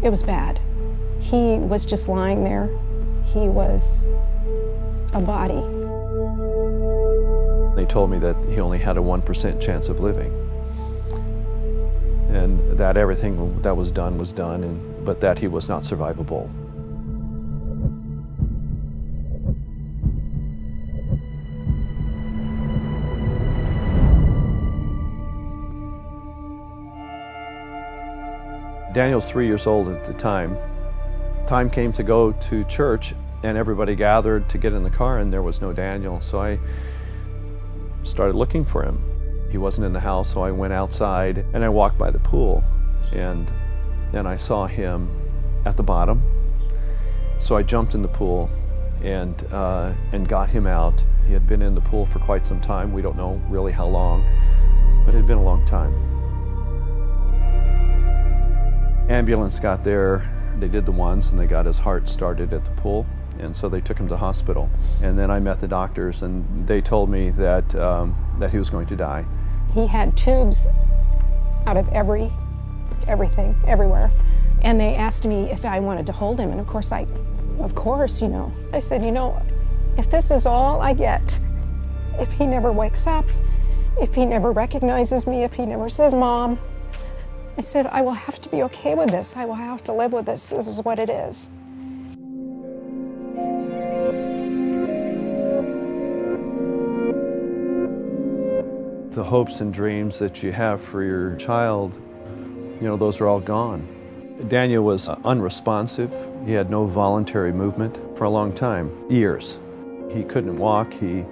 It was bad. He was just lying there. He was a body. They told me that he only had a 1% chance of living, and that everything that was done, but that he was not survivable. Daniel's 3 years old at the time. Time came to go to church, and everybody gathered to get in the car, and there was no Daniel. So I started looking for him. He wasn't in the house, so I went outside and I walked by the pool, and then I saw him at the bottom. So I jumped in the pool and got him out. He had been in the pool for quite some time. We don't know really how long, but it had been a long time. Ambulance got there. They did the ones, and they got his heart started at the pool, and so they took him to the hospital. And then I met the doctors, and they told me that that he was going to die. He had tubes out of everything, everywhere. And they asked me if I wanted to hold him, and of course, you know. I said, you know, if this is all I get, if he never wakes up, if he never recognizes me, if he never says, Mom, I said, I will have to be okay with this. I will have to live with this. This is what it is. The hopes and dreams that you have for your child, you know, those are all gone. Daniel was unresponsive. He had no voluntary movement for a long time, years. He couldn't walk, he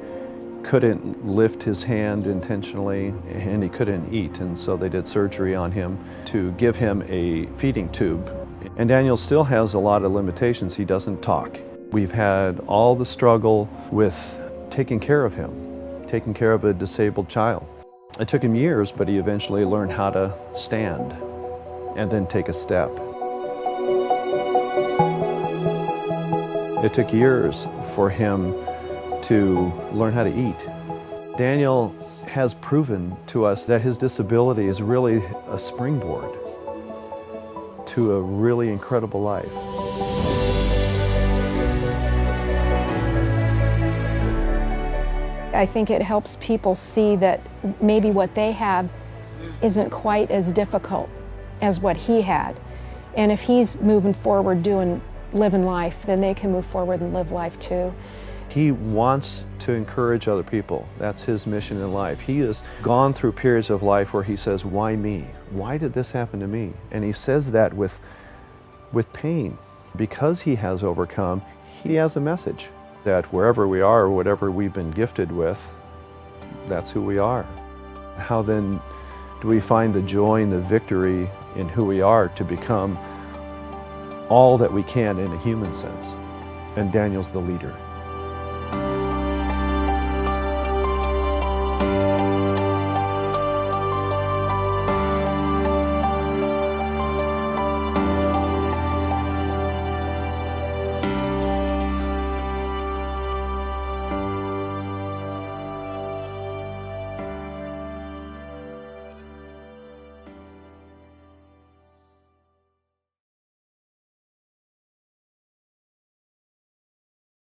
couldn't lift his hand intentionally, and he couldn't eat, and so they did surgery on him to give him a feeding tube. And Daniel still has a lot of limitations. He doesn't talk. We've had all the struggle with taking care of him, taking care of a disabled child. It took him years, but he eventually learned how to stand and then take a step. It took years for him to learn how to eat. Daniel has proven to us that his disability is really a springboard to a really incredible life. I think it helps people see that maybe what they have isn't quite as difficult as what he had. And if he's moving forward living life, then they can move forward and live life too. He wants to encourage other people. That's his mission in life. He has gone through periods of life where he says, why me? Why did this happen to me? And he says that with pain. Because he has overcome, he has a message that wherever we are, or whatever we've been gifted with, that's who we are. How then do we find the joy and the victory in who we are to become all that we can in a human sense? And Daniel's the leader.